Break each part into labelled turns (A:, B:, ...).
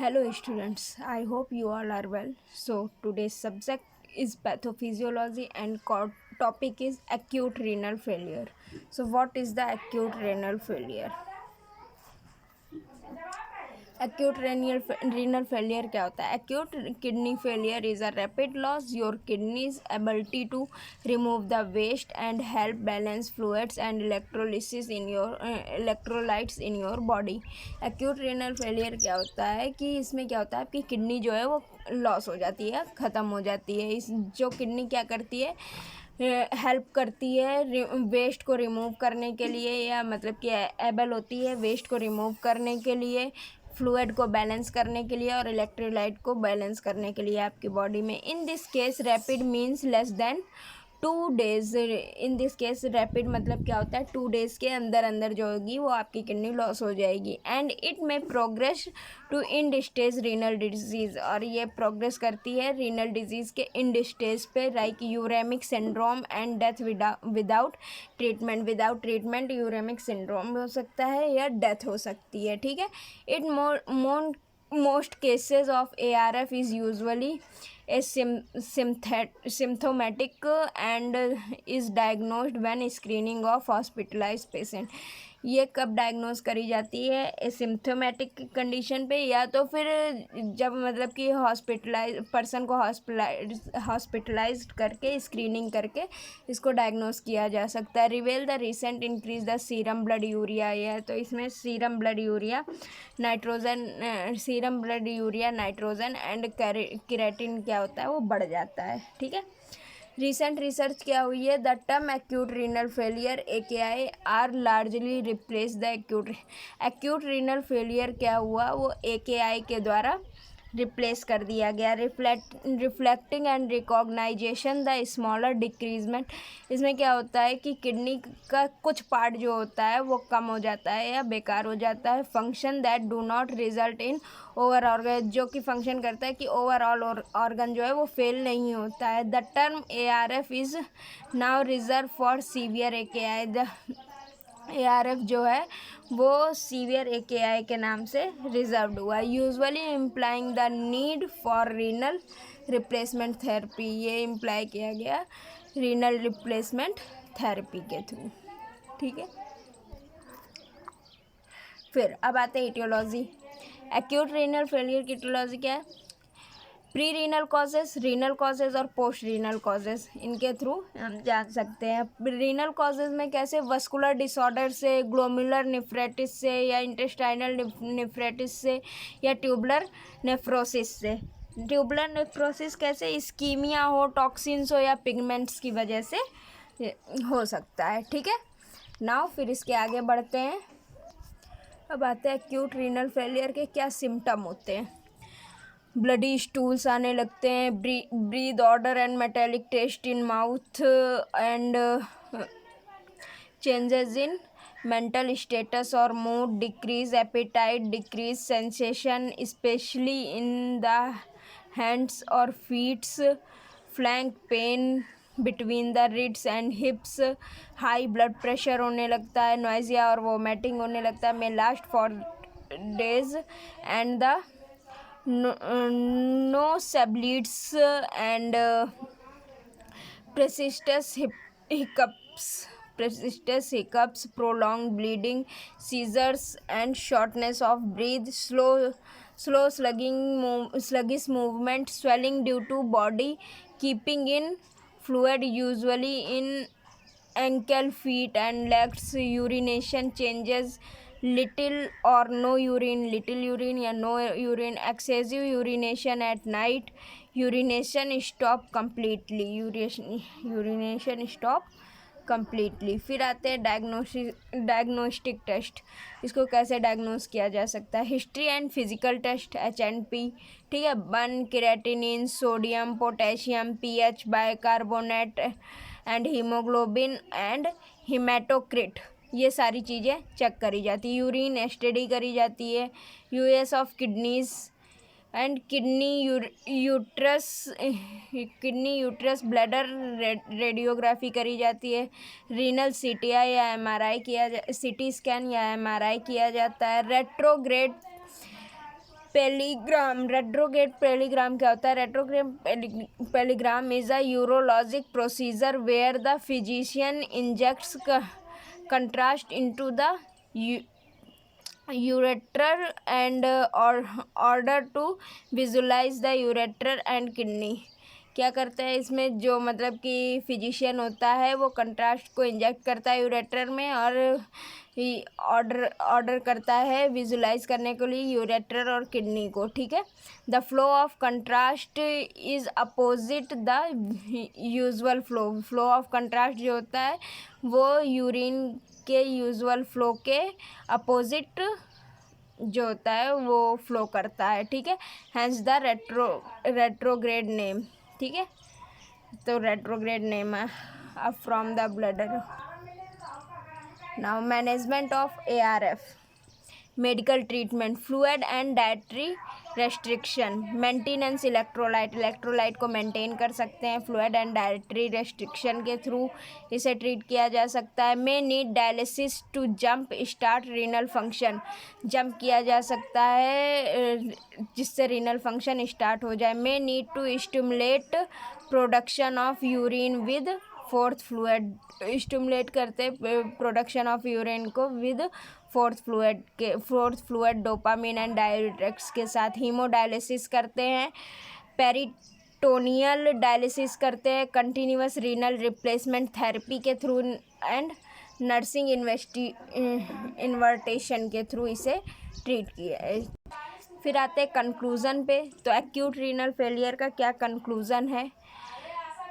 A: Hello students, I hope you all are well. So today's subject is pathophysiology and topic is acute renal failure. So what is the acute renal failure? Acute renal failure क्या होता है? Acute kidney failure is a rapid loss your kidney's ability to remove the waste and help balance fluids and electrolytes in your body. Acute renal failure क्या होता है कि इसमें क्या होता है, आपकी किडनी जो है वो लॉस हो जाती है, ख़त्म हो जाती है. इस जो किडनी क्या करती है, हेल्प करती है वेस्ट को रिमूव करने के लिए, या मतलब कि एबल होती है वेस्ट को रिमूव करने के लिए, फ्लूइड को बैलेंस करने के लिए और इलेक्ट्रोलाइट को बैलेंस करने के लिए आपकी बॉडी में. In this case rapid means less than 2 days. In this case rapid मतलब क्या होता है, 2 days के अंदर अंदर जो होगी वो आपकी किडनी लॉस हो जाएगी. एंड इट में progress to end stage renal disease, और ये प्रोग्रेस करती है रीनल डिजीज़ के इंड स्टेज पे, like uraemic syndrome and death without treatment uraemic syndrome हो सकता है या डेथ हो सकती है. ठीक है. It most cases of ARF is usually a symptomatic and is diagnosed when screening of hospitalized patient. ये कब डायग्नोज करी जाती है? सिम्प्टोमेटिक कंडीशन पे, या तो फिर जब मतलब कि पर्सन को हॉस्पिटलाइज करके स्क्रीनिंग करके इसको डायग्नोज किया जा सकता है. Reveal the recent increase the serum blood urea. यह तो इसमें serum blood urea nitrogen and keratin क्या होता है, वो बढ़ जाता है. ठीक है. रिसेंट रिसर्च क्या हुई है, the term acute renal failure AKI are largely replace the acute renal failure क्या हुआ, वो AKI के द्वारा रिप्लेस कर दिया गया. Reflecting and recognization the smaller decrement. इसमें क्या होता है कि किडनी का कुछ पार्ट जो होता है वो कम हो जाता है या बेकार हो जाता है. Function that do not result in over organ, जो कि फंक्शन करता है कि ओवरऑल ऑर्गन जो है वो फेल नहीं होता है. The term ARF is now reserve for severe AKI. The ARF जो है वो सीवियर AKI के नाम से रिजर्व्ड हुआ है. Usually implying the need for renal replacement therapy. ये इम्प्लाई किया गया रीनल रिप्लेसमेंट थेरेपी के थ्रू. ठीक है. फिर अब आते हैं इटियोलॉजी. एक्यूट रीनल फेलियर की इटियोलॉजी क्या है? प्री रीनल कॉजेज और पोस्ट रीनल कॉजेज, इनके थ्रू हम जान सकते हैं. रीनल कॉजेज में कैसे, वस्कुलर डिसऑर्डर से, ग्लोमेरुलर नेफ्राइटिस से, या इंटेस्टाइनल नेफ्राइटिस से, या ट्यूबुलर नेफ्रोसिस से. ट्यूबुलर नेफ्रोसिस कैसे, इस्कीमिया हो, टॉक्सिन्स हो, या पिगमेंट्स की वजह से हो सकता है. ठीक है. नाउ फिर इसके आगे बढ़ते हैं. अब आते हैं एक्यूट रीनल फेलियर के क्या सिम्टम होते हैं. ब्लडी स्टूल्स आने लगते हैं, breath odour and metallic taste in mouth, and changes in mental status और mood, decrease appetite, decrease sensation especially in the hands और feets, flank pain between the ribs and hips, high blood pressure होने लगता है, nausea और vomiting होने लगता है, may last for days, and the nosebleeds and persistent hiccups, prolonged bleeding, seizures and shortness of breath, slow sluggish movement, swelling due to body keeping in fluid, usually in ankle, feet and legs, urination changes, little or no urine, little urine या no urine, excessive urination at night, urination stop completely, urination stop completely. फिर आते हैं diagnostic test. इसको कैसे diagnose किया जा सकता है? History and physical test HNP. ठीक है. BUN, creatinine, sodium, potassium, pH, bicarbonate and haemoglobin and haematocrit, ये सारी चीज़ें चेक करी जाती है. यूरिन स्टडी करी जाती है. US of kidneys and kidney uterus bladder radiography करी जाती है. रीनल CTI या MRI CT स्कैन या MRI किया जाता है. रेट्रोग्रेड पेलिग्राम, रेट्रोग्रेड पेलिग्राम क्या होता है? Retrograde pyelogram is a urologic procedure where the physician injects contrast into the ureter and order to visualize the ureter and kidney। क्या करता है इसमें? जो मतलब कि फिजिशियन होता है वो कंट्रास्ट को इंजेक्ट करता है यूरेटर में और ऑर्डर करता है विजुलाइज करने के लिए यूरेटर और किडनी को, ठीक है। The flow of contrast is opposite the usual flow of contrast जो होता है वो यूरिन के यूजुअल फ्लो के अपोजिट जो होता है वो फ्लो करता है, ठीक है। हैंस द रेट्रोग्रेड नेम, ठीक है। तो retrograde name up from the bladder. Now management of ARF, medical treatment, fluid and dietary restriction, maintenance electrolyte को मेंटेन कर सकते हैं फ्लूइड एंड डाइटरी रेस्ट्रिक्शन के थ्रू इसे ट्रीट किया जा सकता है। May need dialysis to jump start renal function, jump किया जा सकता है जिससे रीनल फंक्शन स्टार्ट हो जाए। May need to stimulate production of urine with forced fluid, stimulate करते प्रोडक्शन ऑफ यूरिन को with forced fluid dopamine and diuretics के साथ। हीमोडायलिसिस करते हैं, पेरिटोनियल डायलिसिस करते हैं, कंटिन्यूअस रीनल रिप्लेसमेंट थेरेपी के थ्रू एंड नर्सिंग इन्वर्टेशन के थ्रू इसे ट्रीट किया है। फिर आते हैं कंक्लूज़न पे। तो एक्यूट रीनल फेलियर का क्या कंक्लूज़न है?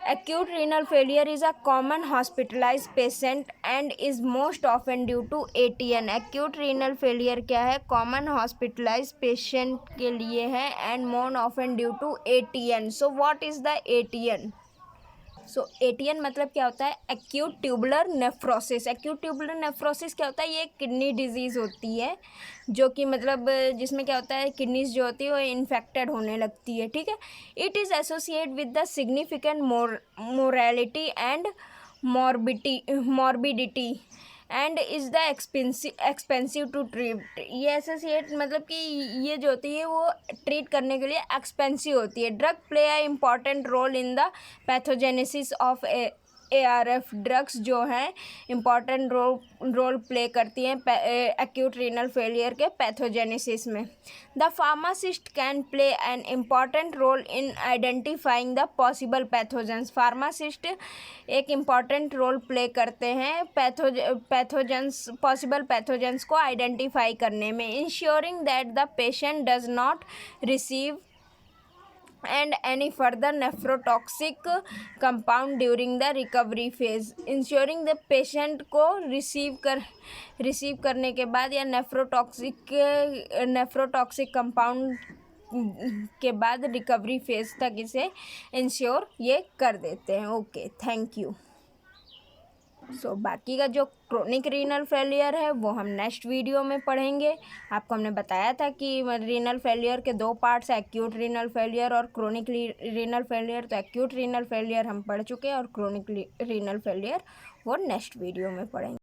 A: Acute renal failure is a common hospitalized patient and is most often due to ATN। Acute renal failure क्या है? Common hospitalized patient के लिए है and more often due to ATN। So what is the ATN? So ATN मतलब क्या होता है? Acute tubular nephrosis. Acute tubular nephrosis क्या होता है? ये किडनी डिजीज़ होती है जो कि मतलब जिसमें क्या होता है किडनीज जो होती है वो इन्फेक्टेड होने लगती है, ठीक है। It is associate with the significant mortality and morbidity and is the expensive to treat. ये एसोसिएट मतलब कि ये जो होती है वो ट्रीट करने के लिए एक्सपेंसिव होती है। Drug play a important role in the pathogenesis of ARF। Drugs जो हैं इम्पॉर्टेंट रोल प्ले करती हैं एक्यूट रीनल फेलियर के पैथोजेनेसिस में। The pharmacist can play an important role in identifying the possible pathogens. Pharmacist एक important role play करते हैं possible pathogens को आइडेंटिफाई करने में। Ensuring that the patient does not receive and any further nephrotoxic compound during the recovery phase। Ensuring the patient को receive करने के बाद या नेफ्रोटॉक्सिक कंपाउंड के बाद रिकवरी फेज तक इसे इंश्योर ये कर देते हैं। Okay, thank you. सो बाकी का जो क्रोनिक रीनल फेलियर है वो हम नेक्स्ट वीडियो में पढ़ेंगे। आपको हमने बताया था कि रीनल फेलियर के 2 पार्ट्स हैं, एक्यूट रीनल फेलियर और क्रोनिक रीनल फेलियर। तो एक्यूट रीनल फेलियर हम पढ़ चुके हैं और क्रोनिक रीनल फेलियर वो नेक्स्ट वीडियो में पढ़ेंगे।